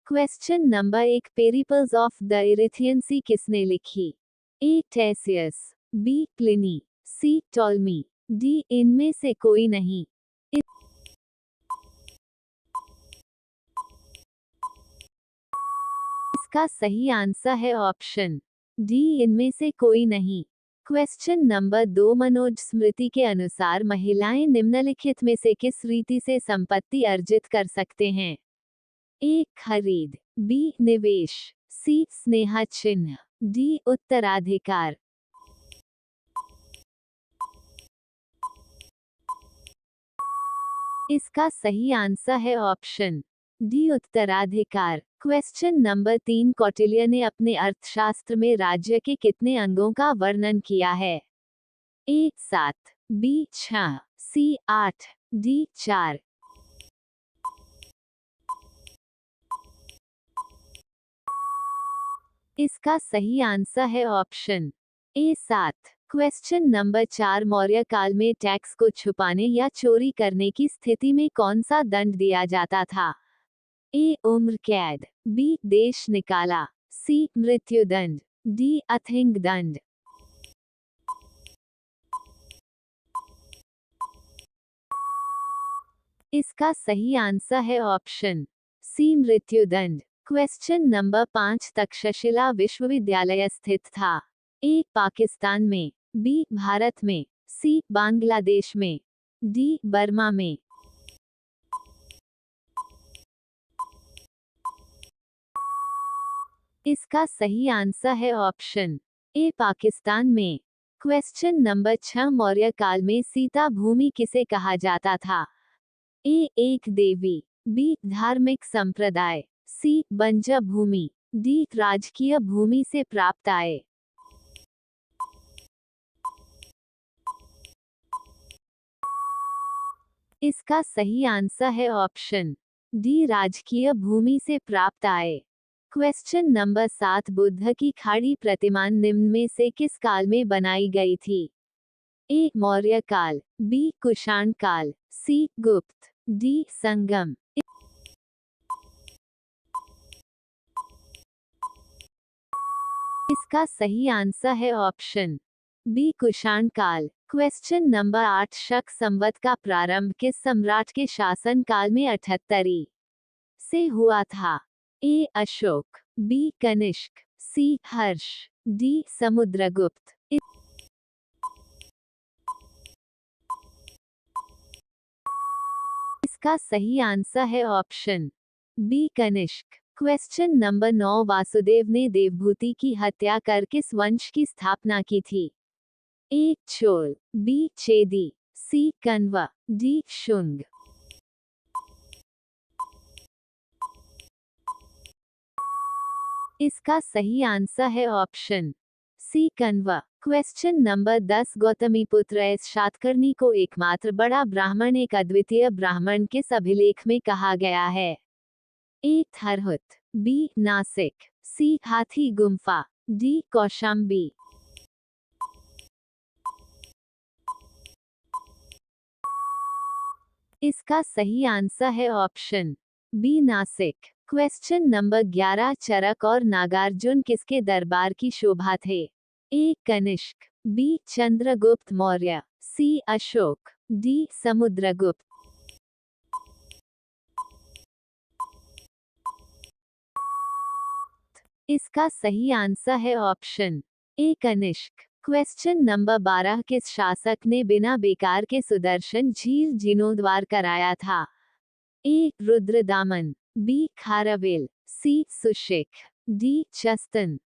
Question number 1, Periplus of the Erythraean Sea किसने लिखी? A Ctesias, B Pliny, C Ptolemy, D इनमें से कोई नहीं। इसका सही आंसर है ऑप्शन डी, इनमें से कोई नहीं। क्वेश्चन नंबर 2, मनोज स्मृति के अनुसार महिलाएं निम्नलिखित में से किस रीति से संपत्ति अर्जित कर सकते हैं? ए खरीद, बी निवेश, सी स्नेह चिन्ह, डी उत्तराधिकार। इसका सही आंसर है ऑप्शन डी, उत्तराधिकार। क्वेश्चन नंबर 3, कौटिल्य ने अपने अर्थशास्त्र में राज्य के कितने अंगों का वर्णन किया है? ए 7, बी 6, सी 8, डी 4। इसका सही आंसर है ऑप्शन ए 7। क्वेश्चन नंबर 4, मौर्य काल में टैक्स को छुपाने या चोरी करने की स्थिति में कौन सा दंड दिया जाता था? ए उम्र कैद, बी देश निकाला, सी मृत्युदंड, डी अथिंग दंड। इसका सही आंसर है ऑप्शन सी मृत्युदंड। क्वेश्चन नंबर 5, तक्षशिला विश्वविद्यालय स्थित था? ए पाकिस्तान में, बी भारत में, सी बांग्लादेश में, डी बर्मा में। इसका सही आंसर है ऑप्शन ए पाकिस्तान में। क्वेश्चन नंबर 6, मौर्य काल में सीता भूमि किसे कहा जाता था? ए एक देवी, बी धार्मिक संप्रदाय, सी बंजर भूमि, डी राजकीय भूमि से प्राप्त आय। इसका सही आंसर है ऑप्शन डी, राजकीय भूमि से प्राप्त आय। क्वेश्चन नंबर 7, बुद्ध की खाड़ी प्रतिमा निम्न में से किस काल में बनाई गई थी? ए मौर्य काल, बी कुषाण काल, सी गुप्त, डी संगम। इसका सही आंसर है ऑप्शन बी कुषाण काल। क्वेश्चन नंबर 8, शक संवत का प्रारंभ किस सम्राट के शासन काल में 78 से हुआ था? A Ashoka, B Kanishka, C Harsha, D Samudragupta. इसका सही आंसर है option B Kanishka. Question number 9, Vasudeva ने देवभूति की हत्या कर किस वंश की स्थापना की थी? A Chola, B Chedi, C Kanva, D Shunga. इसका सही आंसर है option C Kanva. Question number 10, Gautamiputra S Satakarni को एकमात्र बड़ा ब्राह्मण एक अद्वितीय ब्राह्मण किस अभिलेख में कहा गया है? ए थरहुत, बी नासिक, सी हाथी गुम्फा, डी कौशाम्बी। इसका सही आंसर है option B Nashik. Question number 11, Charaka और नागार्जुन किसके दरबार की शोभा थे? A Kanishka, B Chandragupta Maurya, C Ashoka, D Samudragupta. इसका सही आंसर है option A Kanishka. Question number 12, किस शासक ने बिना बेकार के सुदर्शन झील जीर्णोद्वार कराया था? ए रुद्रदामन, बी खारवेल, सी सुशिक, डी चस्तन।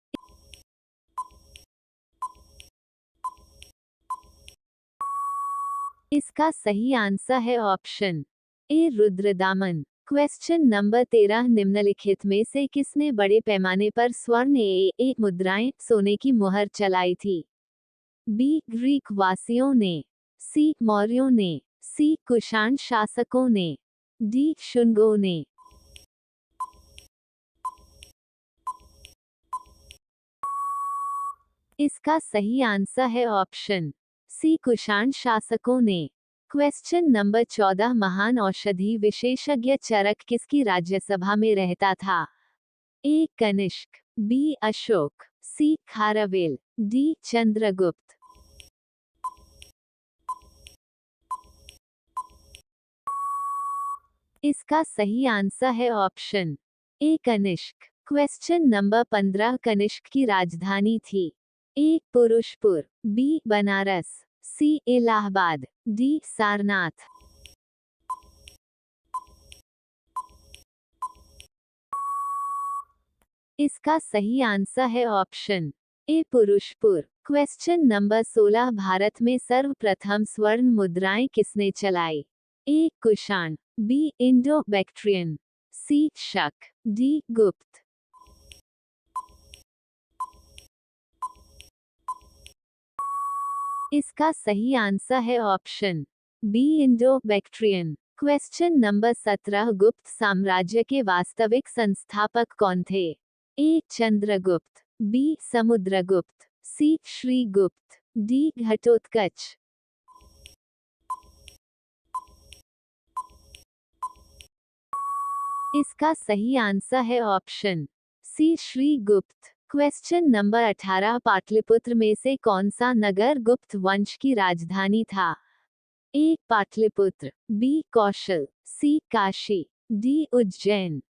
इसका सही आंसर है ऑप्शन ए रुद्रदामन। क्वेश्चन नंबर 13, निम्नलिखित में से किसने बड़े पैमाने पर स्वर्ण ए मुद्राएं सोने की मुहर चलाई थी? बी ग्रीक वासियों ने, सी मौर्यों ने, सी कुषाण शासकों ने, डी शुंगों ने। इसका सही आंसर है ऑप्शन सी कुषाण शासकों ने। क्वेश्चन नंबर 14, महान औषधि विशेषज्ञ चरक किसकी राज्यसभा में रहता था? A Kanishka, B Ashoka, C Kharavela, D Chandragupta. इसका सही आंसर है option A Kanishka. Question number 15 Kanishka की राजधानी थी। A Purushapura, B Banaras, C Allahabad, D Sarnath. इसका सही आंसर है option A Purushapura. Question number 16 Bharat में सर्वप्रथम स्वर्ण मुद्राएं किसने चलाई? A Kushan, B Indo Bactrian, C Shaka, D Gupta. इसका सही आंसर है option B Indo Bactrian. Question number 17 Gupta साम्राज्य के वास्तविक संस्थापक कौन थे? A Chandragupta, B Samudragupta, C Srigupta, D Ghatotkacha. इसका सही आंसर है option C Srigupta. Question number 18 Pataliputra में से कौन सा नगर गुप्त वंश की राजधानी था? ए पाटलिपुत्र, बी कौशल, सी काशी, डी उज्जैन।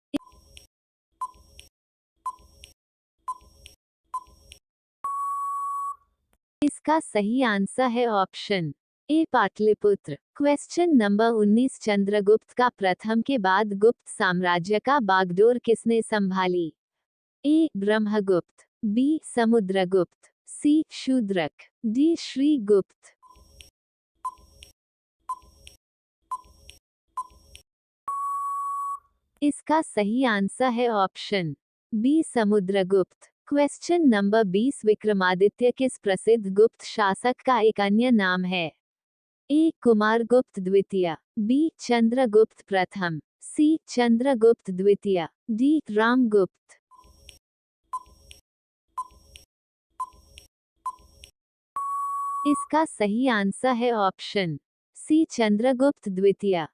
इसका सही आंसर है ऑप्शन ए पाटलिपुत्र। क्वेश्चन नंबर 19 चंद्रगुप्त का प्रथम के बाद गुप्त साम्राज्य का बागडोर किसने संभाली? A Brahmagupta, B Samudragupta, C Shudraka, D Srigupta. इसका सही आंसर है option B Samudragupta. Question number 20 Vikramaditya किस प्रसिद्ध गुप्त शासक का एक अन्य नाम है? ए कुमारगुप्त द्वितीय, बी चंद्रगुप्त प्रथम, सी चंद्रगुप्त द्वितीय, डी रामगुप्त। इसका सही आंसर है ऑप्शन सी चंद्रगुप्त द्वितीय।